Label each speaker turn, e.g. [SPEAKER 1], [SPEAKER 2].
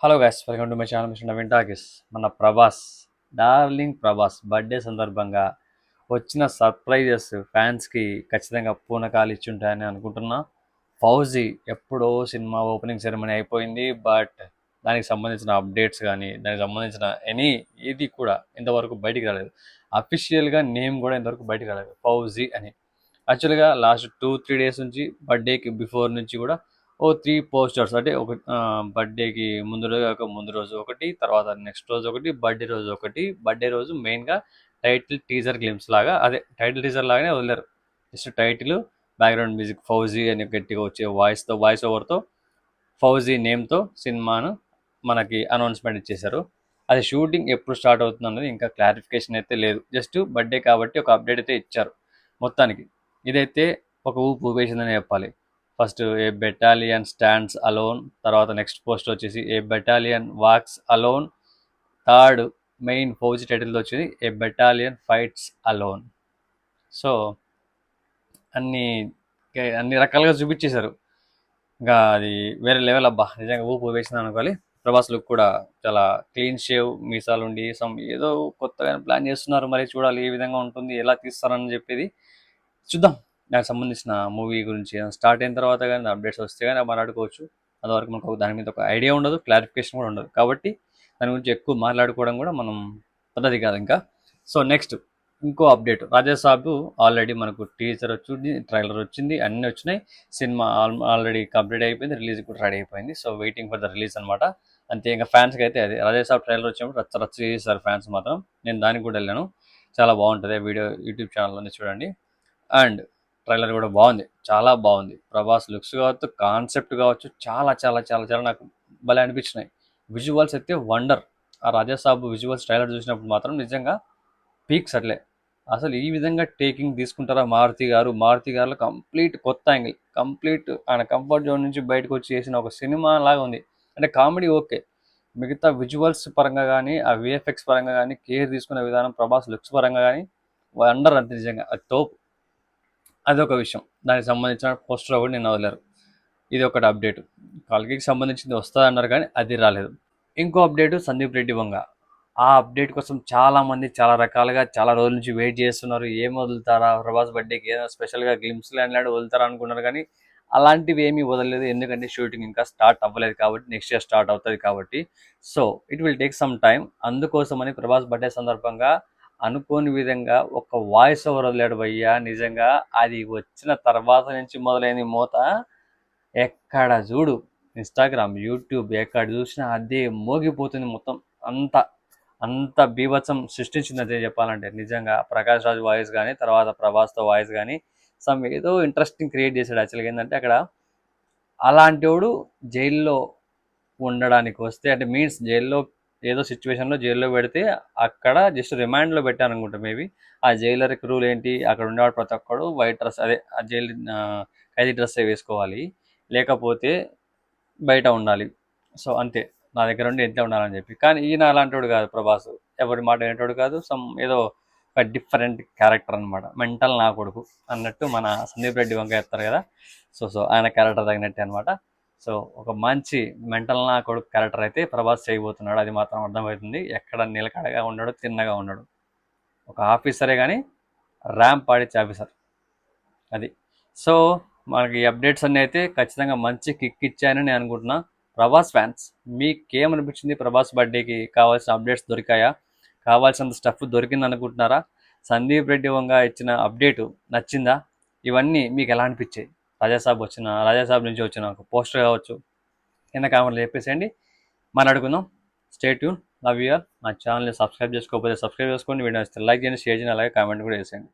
[SPEAKER 1] Hello guys, welcome to my channel mister Naveen talkies. మన Prabhas, darling Prabhas birthday సందర్భంగా వచ్చిన surprises ఫ్యాన్స్కి ఖచ్చితంగా పూనకాలు ఇచ్చుంటాయని అనుకుంటున్నా. ఫౌజీ ఎప్పుడో సినిమా ఓపెనింగ్ సెరమనీ అయిపోయింది, బట్ దానికి సంబంధించిన అప్డేట్స్ కానీ దానికి సంబంధించిన ఏది కూడా ఇంతవరకు బయటికి రాలేదు. అఫీషియల్గా నేమ్ కూడా ఇంతవరకు బయటికి రాలేదు, ఫౌజీ అని. యాక్చువల్గా లాస్ట్ 2-3 డేస్ నుంచి, బర్త్డేకి బిఫోర్ నుంచి కూడా 3 పోస్టర్స్, అంటే ఒక బర్త్డేకి ముందు రోజు ఒకటి, తర్వాత నెక్స్ట్ రోజు ఒకటి, బర్త్డే రోజు ఒకటి. బర్త్డే రోజు మెయిన్గా టైటిల్ టీజర్ గ్లిమ్స్ లాగా, అదే టైటిల్ టీజర్ లాగానే వదిలేరు. Just title, background music Fauji అని గట్టిగా వచ్చే వాయిస్ ఓవర్తో, ఫౌజీ నేమ్తో సినిమాను మనకి అనౌన్స్మెంట్ ఇచ్చేశారు. అది షూటింగ్ ఎప్పుడు స్టార్ట్ అవుతుంది అన్నది ఇంకా క్లారిఫికేషన్ అయితే లేదు. జస్ట్ బర్త్డే కాబట్టి ఒక అప్డేట్ అయితే ఇచ్చారు. మొత్తానికి ఇదైతే ఒక ఊపు ఊపేసిందని చెప్పాలి. First a battalion stands alone, తర్వాత నెక్స్ట్ పోస్ట్ వచ్చేసి a battalion walks alone, third main Fauji టైటిల్తో వచ్చేది a battalion fights alone. So అన్ని అన్ని రకాలుగా చూపించేశారు. ఇంకా అది వేరే లెవెల్ అబ్బా, నిజంగా ఊపు వేసింది అనుకోవాలి. ప్రభాస్ లుక్ కూడా చాలా క్లీన్ షేవ్, మీసాలు ఉండి ఏదో కొత్తగా ప్లాన్ చేస్తున్నారు. మరి చూడాలి ఏ విధంగా ఉంటుంది, ఎలా తీస్తారని చెప్పేది చూద్దాం. దానికి సంబంధించిన మూవీ గురించి స్టార్ట్ అయిన తర్వాత కానీ అప్డేట్స్ వస్తే కానీ మాట్లాడుకోవచ్చు. అంతవరకు మనకు దాని మీద ఒక ఐడియా ఉండదు, క్లారిఫికేషన్ కూడా ఉండదు. కాబట్టి దాని గురించి ఎక్కువ మాట్లాడుకోవడం కూడా మనం పద్ధతి కాదు ఇంకా. సో నెక్స్ట్ ఇంకో అప్డేట్, రాజాసాబ్ ఆల్రెడీ మనకు టీజర్ వచ్చింది, ట్రైలర్ వచ్చింది, అన్నీ వచ్చినాయి. సినిమా ఆల్రెడీ కంప్లీట్ అయిపోయింది, రిలీజ్ కూడా రెడీ అయిపోయింది. So waiting for the release అనమాట. అంతే, ఇంకా ఫ్యాన్స్కి అయితే అదే రాజాసాబ్ ట్రైలర్ వచ్చినప్పుడు రచ్చ చేస్తారు ఫ్యాన్స్ మాత్రం. నేను దానికి కూడా వెళ్ళాను, చాలా బాగుంటుంది. వీడియో యూట్యూబ్ ఛానల్లోనే చూడండి. అండ్ ట్రైలర్ కూడా బాగుంది, చాలా బాగుంది. ప్రభాస్ లుక్స్ కావచ్చు, కాన్సెప్ట్ కావచ్చు, చాలా చాలా చాలా చాలా నాకు భలే అనిపించినాయి. విజువల్స్ అయితే వండర్. ఆ రాజాసాబ్ విజువల్స్ ట్రైలర్ చూసినప్పుడు మాత్రం నిజంగా పీక్స్ అట్లే. అసలు ఈ విధంగా టేకింగ్ తీసుకుంటారా మారుతి గారిలో కంప్లీట్ కొత్త యాంగిల్, కంప్లీట్ ఆయన కంఫర్ట్ జోన్ నుంచి బయటకు వచ్చి చేసిన ఒక సినిమా లాగా ఉంది. అంటే కామెడీ ఓకే, మిగతా విజువల్స్ పరంగా కానీ, ఆ విఎఫ్ఎక్స్ పరంగా కానీ, కేర్ తీసుకునే విధానం, ప్రభాస్ లుక్స్ పరంగా కానీ వండర్ అంతే. నిజంగా అది తోపు. అదొక విషయం. దానికి సంబంధించిన పోస్టర్ కూడా నిన్న వదిలారు. ఇది ఒకటి అప్డేట్. కల్కికి సంబంధించింది వస్తుంది అన్నారు కానీ అది రాలేదు. ఇంకో అప్డేట్, సందీప్ రెడ్డి వంగ. ఆ అప్డేట్ కోసం చాలామంది చాలా రకాలుగా చాలా రోజుల నుంచి వెయిట్ చేస్తున్నారు. ఏం వదులుతారా ప్రభాస్ బర్త్డేకి, ఏదైనా స్పెషల్గా గ్లిమ్స్ లాంటి వదులుతారా అనుకున్నారు, కానీ అలాంటివి ఏమీ వదలలేదు. ఎందుకంటే షూటింగ్ ఇంకా స్టార్ట్ అవ్వలేదు కాబట్టి, నెక్స్ట్ ఇయర్ స్టార్ట్ అవుతుంది కాబట్టి. So it will take some time. అందుకోసమని ప్రభాస్ బర్త్డే సందర్భంగా అనుకోని విధంగా ఒక వాయిస్ ఓవర్ వదిలాడు భయ్యా. నిజంగా అది వచ్చిన తర్వాత నుంచి మొదలైన మోత, ఎక్కడ చూడు ఇన్స్టాగ్రామ్, యూట్యూబ్, ఎక్కడ చూసినా అదే మోగిపోతుంది మొత్తం. అంత అంత బీభత్సం సృష్టించింది అదే చెప్పాలంటే. నిజంగా ప్రకాష్ రాజ్ వాయిస్ కానీ, తర్వాత ప్రభాస్తో వాయిస్ కానీ ఏదో ఇంట్రెస్టింగ్ క్రియేట్ చేశాడు. యాక్చువల్గా ఏంటంటే, అక్కడ అలాంటివాడు జైల్లో ఉండడానికి వస్తే, అంటే మీన్స్ జైల్లో ఏదో సిచ్యువేషన్లో జైల్లో పెడితే, అక్కడ జస్ట్ రిమాండ్లో పెట్టాను అనుకుంటా మేబీ. ఆ జైలర్కి రూల్ ఏంటి, అక్కడ ఉండేవాడు ప్రతి ఒక్కడు వైట్ డ్రెస్, అదే ఆ జైలు ఖైదీ డ్రెస్సే వేసుకోవాలి, లేకపోతే బయట ఉండాలి. సో అంతే, నా దగ్గర ఉండి ఎంత ఉండాలని చెప్పి. కానీ ఈయన అలాంటివాడు కాదు ప్రభాస్, ఎవరి మాట వినేటోడు కాదు. ఏదో ఒక డిఫరెంట్ క్యారెక్టర్ అనమాట, మెంటల్ నా కొడుకు అన్నట్టు మన సందీప్ రెడ్డి వంక చెప్తారు కదా. సో ఆయన క్యారెక్టర్ తగినట్టే అనమాట. సో ఒక మంచి మెంటల్ నా కొడుకు క్యారెక్టర్ అయితే ప్రభాస్ చేయబోతున్నాడు, అది మాత్రం అర్థమవుతుంది. ఎక్కడ నిలకడగా ఉన్నాడు, తిన్నగా ఉన్నాడు. ఒక ఆఫీసరే కానీ ర్యాంప్ ఆడిచ్చే ఆఫీసర్ అది. సో మనకి అప్డేట్స్ అన్నీ అయితే ఖచ్చితంగా మంచి కిక్ ఇచ్చాయని నేను అనుకుంటున్నా. ప్రభాస్ ఫ్యాన్స్, మీకేమనిపించింది? ప్రభాస్ బర్త్డేకి కావాల్సిన అప్డేట్స్ దొరికాయా? కావాల్సినంత స్టఫ్ దొరికింది అనుకుంటున్నారా? సందీప్ రెడ్డి వంగ ఇచ్చిన అప్డేటు నచ్చిందా? ఇవన్నీ మీకు ఎలా అనిపించాయి? రాజాసాబ్ నుంచి వచ్చిన ఒక పోస్టర్ కావచ్చు, కింద కామెంట్లో చెప్పేసేయండి, మాట్లాడుకుందాం. Stay tune, love you all. నా ఛానల్ని సబ్స్క్రైబ్ చేసుకోకపోతే సబ్స్క్రైబ్ చేసుకోండి. వీడియో నచ్చితే లైక్ చేయండి, షేర్ చేయండి, అలాగే కామెంట్ కూడా చేసేయండి.